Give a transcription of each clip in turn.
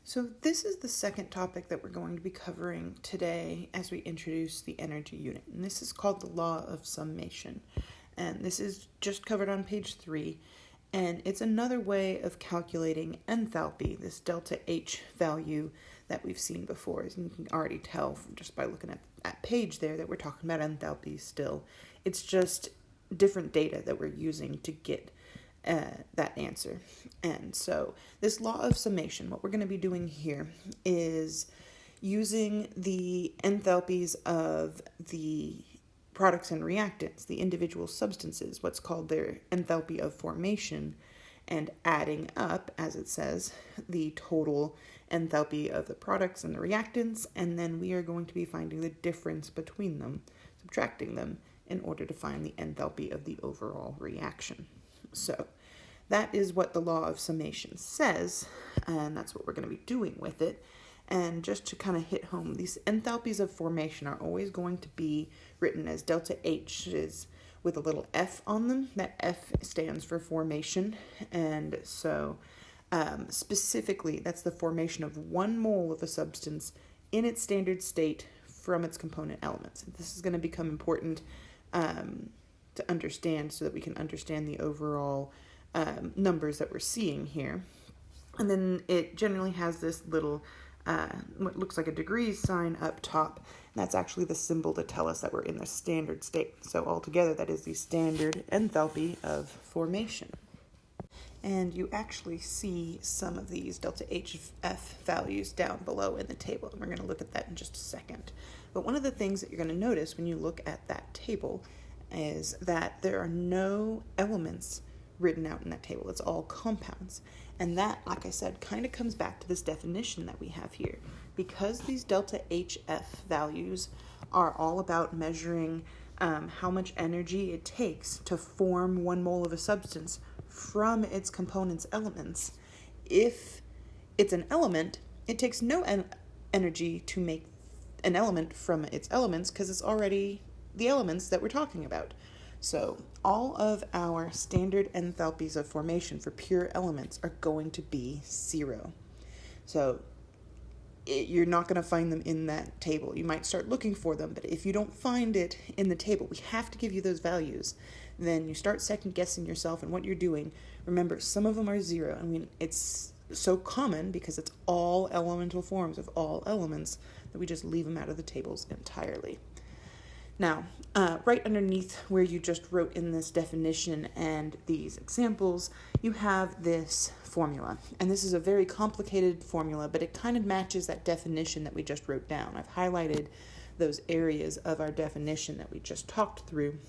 So this is the second topic that we're going to be covering today as we introduce the energy unit. And this is called the law of summation. And this is just covered on page 3. And it's another way of calculating enthalpy, this delta H value that we've seen before. As you can already tell from just by looking at that page there that we're talking about enthalpy still. It's just different data that we're using to get that answer. And so this law of summation, what we're going to be doing here is using the enthalpies of the products and reactants, the individual substances, what's called their enthalpy of formation, and adding up, as it says, the total enthalpy of the products and the reactants, and then we are going to be finding the difference between them, subtracting them, in order to find the enthalpy of the overall reaction. So that is what the law of summation says, and that's what we're going to be doing with it. And just to kind of hit home, these enthalpies of formation are always going to be written as delta H is with a little F on them. That F stands for formation, and so specifically that's the formation of 1 mole of a substance in its standard state from its component elements. This is going to become important to understand so that we can understand the overall numbers that we're seeing here. And then it generally has this little what looks like a degrees sign up top, and that's actually the symbol to tell us that we're in the standard state. So altogether that is the standard enthalpy of formation. And you actually see some of these delta HF values down below in the table, and we're going to look at that in just a second. But one of the things that you're going to notice when you look at that table is that there are no elements written out in that table. It's all compounds. And that, like I said, kind of comes back to this definition that we have here. Because these delta HF values are all about measuring how much energy it takes to form 1 mole of a substance from its components elements. If it's an element, it takes no energy to make an element from its elements because it's already the elements that we're talking about. So all of our standard enthalpies of formation for pure elements are going to be 0. So you're not going to find them in that table. You might start looking for them, but if you don't find it in the table, we have to give you those values. Then you start second guessing yourself and what you're doing. Remember, some of them are 0. I mean, it's so common because it's all elemental forms of all elements that we just leave them out of the tables entirely. Now, right underneath where you just wrote in this definition and these examples, you have this formula. And this is a very complicated formula, but it kind of matches that definition that we just wrote down. I've highlighted those areas of our definition that we just talked through,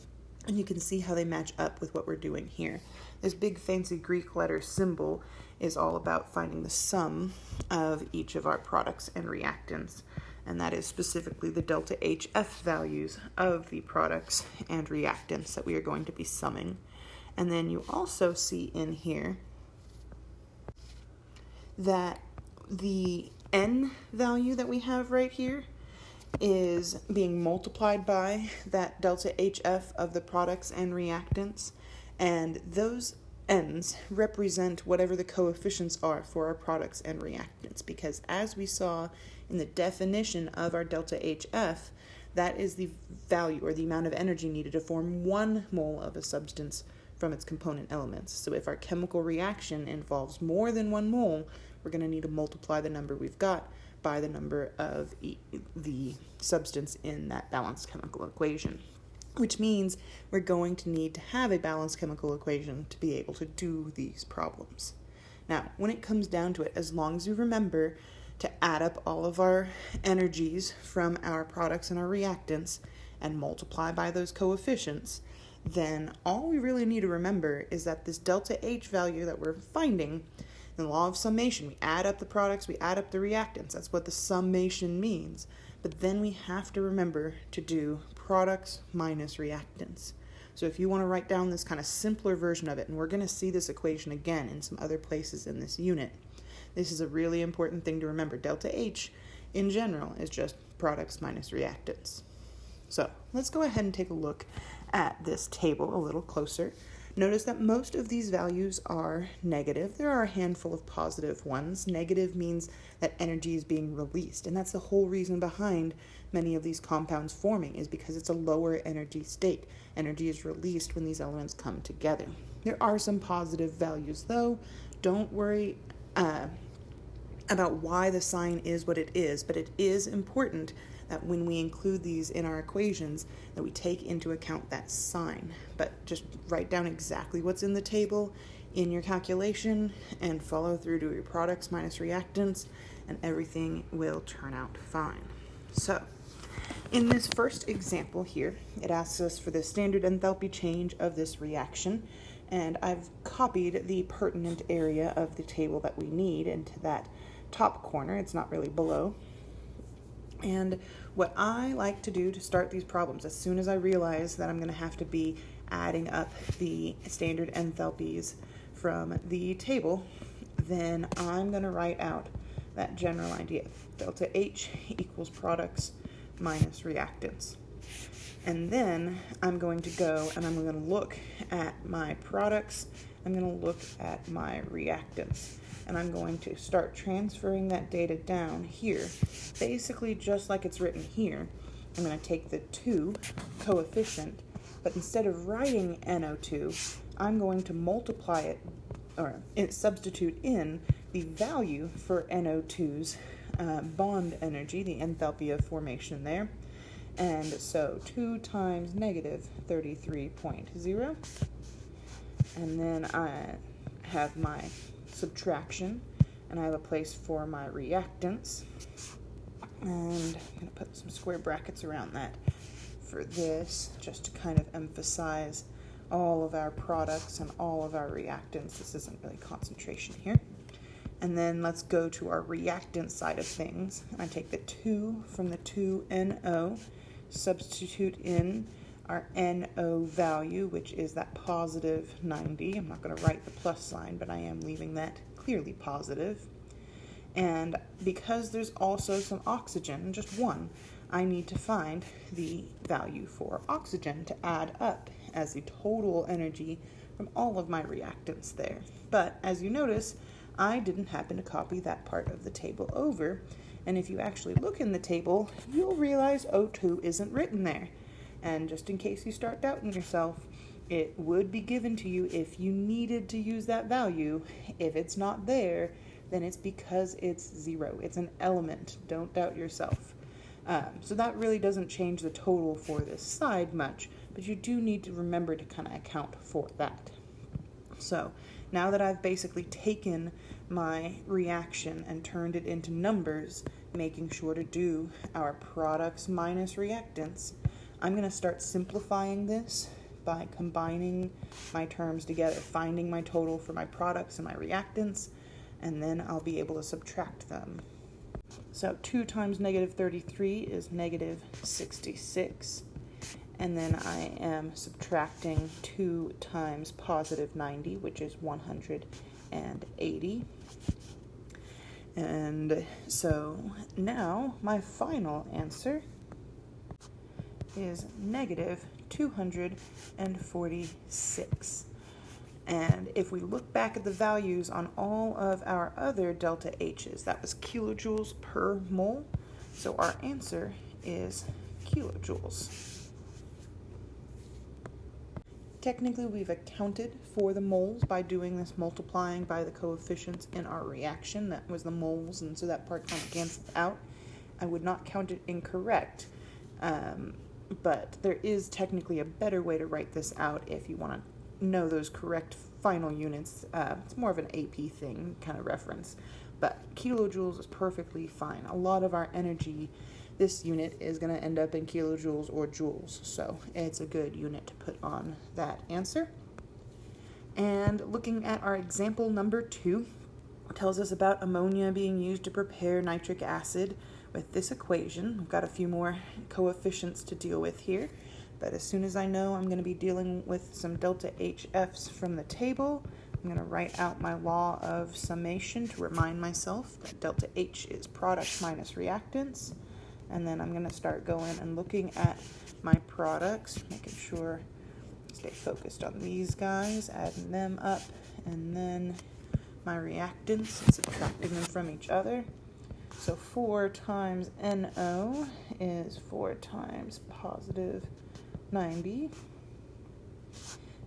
and you can see how they match up with what we're doing here. This big fancy Greek letter symbol is all about finding the sum of each of our products and reactants. And that is specifically the delta HF values of the products and reactants that we are going to be summing. And then you also see in here that the N value that we have right here is being multiplied by that delta HF of the products and reactants. And those N's represent whatever the coefficients are for our products and reactants, because as we saw in the definition of our delta HF, that is the value or the amount of energy needed to form 1 mole of a substance from its component elements. So if our chemical reaction involves more than 1 mole, we're going to need to multiply the number we've got by the number of the substance in that balanced chemical equation, which means we're going to need to have a balanced chemical equation to be able to do these problems. Now, when it comes down to it, as long as you remember to add up all of our energies from our products and our reactants and multiply by those coefficients, then all we really need to remember is that this delta H value that we're finding in the law of summation, we add up the products, we add up the reactants. That's what the summation means. But then we have to remember to do products minus reactants. So if you want to write down this kind of simpler version of it, and we're going to see this equation again in some other places in this unit, this is a really important thing to remember. Delta H in general is just products minus reactants. So let's go ahead and take a look at this table a little closer. Notice that most of these values are negative. There are a handful of positive ones. Negative means that energy is being released, and that's the whole reason behind many of these compounds forming, is because it's a lower energy state. Energy is released when these elements come together. There are some positive values, though. Don't worry about why the sign is what it is, but it is important that when we include these in our equations, that we take into account that sign. But just write down exactly what's in the table in your calculation and follow through to your products minus reactants, and everything will turn out fine. So, in this first example here, it asks us for the standard enthalpy change of this reaction, and I've copied the pertinent area of the table that we need into that top corner. It's not really below. And what I like to do to start these problems, as soon as I realize that I'm going to have to be adding up the standard enthalpies from the table, then I'm going to write out that general idea. Delta H equals products minus reactants. And then I'm going to go and I'm going to look at my products, I'm going to look at my reactants, and I'm going to start transferring that data down here, basically just like it's written here. I'm going to take the 2 coefficient, but instead of writing NO2, I'm going to multiply it, or substitute in the value for NO2's bond energy, the enthalpy of formation there. And so 2 times negative 33.0. And then I have my subtraction, and I have a place for my reactants. And I'm going to put some square brackets around that for this, just to kind of emphasize all of our products and all of our reactants. This isn't really concentration here. And then let's go to our reactant side of things. I take the 2 from the 2NO, substitute in our NO value, which is that positive 90. I'm not going to write the plus sign, but I am leaving that clearly positive. And because there's also some oxygen, just one, I need to find the value for oxygen to add up as the total energy from all of my reactants there. But as you notice, I didn't happen to copy that part of the table over. And if you actually look in the table, you'll realize O2 isn't written there. And just in case you start doubting yourself, it would be given to you if you needed to use that value. If it's not there, then it's because it's 0. It's an element. Don't doubt yourself. So that really doesn't change the total for this side much, but you do need to remember to kind of account for that. So now that I've basically taken my reaction and turned it into numbers, making sure to do our products minus reactants, I'm going to start simplifying this by combining my terms together, finding my total for my products and my reactants, and then I'll be able to subtract them. So 2 times negative 33 is negative 66. And then I am subtracting 2 times positive 90, which is 180. And so now my final answer is negative 246. And if we look back at the values on all of our other delta H's, that was kilojoules per mole. So our answer is kilojoules. Technically, we've accounted for the moles by doing this multiplying by the coefficients in our reaction. That was the moles, and so that part kind of cancels out. I would not count it incorrect, but there is technically a better way to write this out if you want to know those correct final units. It's more of an AP thing, kind of reference, but kilojoules is perfectly fine. A lot of our energy, this unit is going to end up in kilojoules or joules, so it's a good unit to put on that answer. And looking at our example number 2, tells us about ammonia being used to prepare nitric acid with this equation. We've got a few more coefficients to deal with here, but as soon as I know I'm going to be dealing with some delta HFs from the table, I'm going to write out my law of summation to remind myself that delta H is products minus reactants. And then I'm going to start going and looking at my products, making sure stay focused on these guys, adding them up, and then my reactants and subtracting them from each other. So 4 times NO is 4 times positive 90.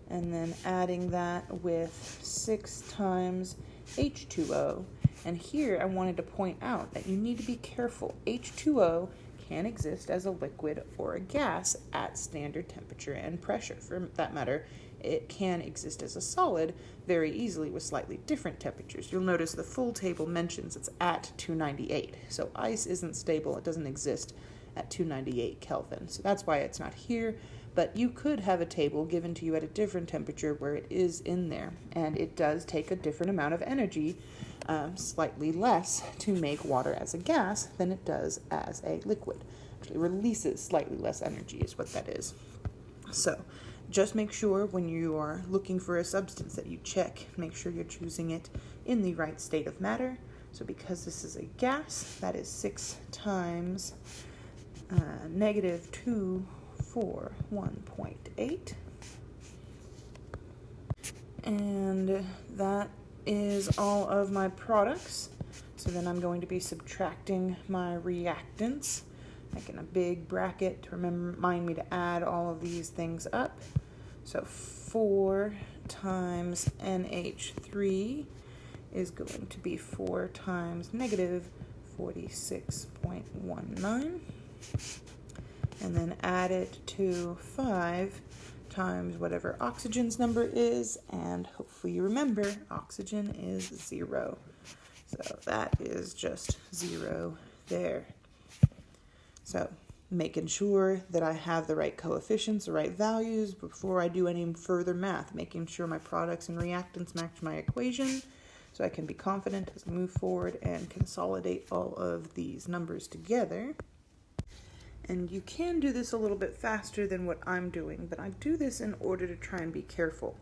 And then adding that with 6 times H2O. And here I wanted to point out that you need to be careful. H2O can exist as a liquid or a gas at standard temperature and pressure. For that matter, it can exist as a solid very easily with slightly different temperatures. You'll notice the full table mentions it's at 298. So ice isn't stable. It doesn't exist at 298 Kelvin. So that's why it's not here. But you could have a table given to you at a different temperature where it is in there. And it does take a different amount of energy, slightly less, to make water as a gas than it does as a liquid. Actually releases slightly less energy is what that is. So just make sure when you are looking for a substance that you check, make sure you're choosing it in the right state of matter. So because this is a gas, that is 6 times negative 241.8. And that is all of my products. So then I'm going to be subtracting my reactants, making a big bracket to remind me to add all of these things up. So 4 times NH3 is going to be 4 times negative 46.19. And then add it to 5 times whatever oxygen's number is, and hopefully you remember oxygen is 0. So that is just 0 there. So making sure that I have the right coefficients, the right values before I do any further math, making sure my products and reactants match my equation so I can be confident as I move forward and consolidate all of these numbers together. And you can do this a little bit faster than what I'm doing, but I do this in order to try and be careful.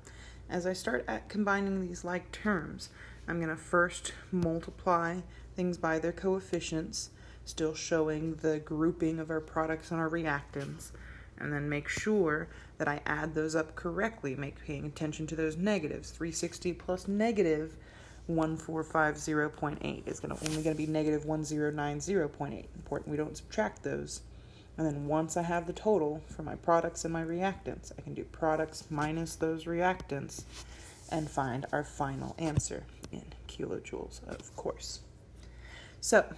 As I start combining these like terms, I'm going to first multiply things by their coefficients, still showing the grouping of our products and our reactants, and then make sure that I add those up correctly, paying attention to those negatives. 360 plus negative 1450.8 is only going to be negative 1090.8. Important we don't subtract those. And then once I have the total for my products and my reactants, I can do products minus those reactants and find our final answer in kilojoules, of course. So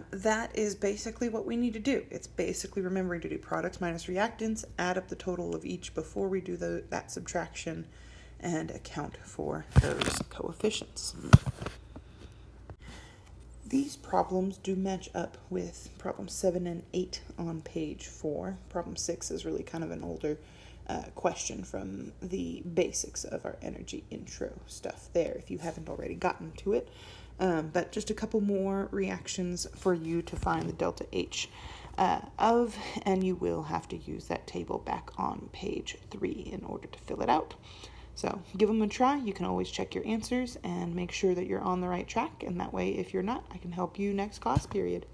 that is basically what we need to do. It's basically remembering to do products minus reactants, add up the total of each before we do that subtraction, and account for those coefficients. These problems do match up with problem 7 and 8 on page 4. Problem 6 is really kind of an older question from the basics of our energy intro stuff there, if you haven't already gotten to it. But just a couple more reactions for you to find the delta H of, and you will have to use that table back on page 3 in order to fill it out. So give them a try. You can always check your answers and make sure that you're on the right track. And that way, if you're not, I can help you next class period.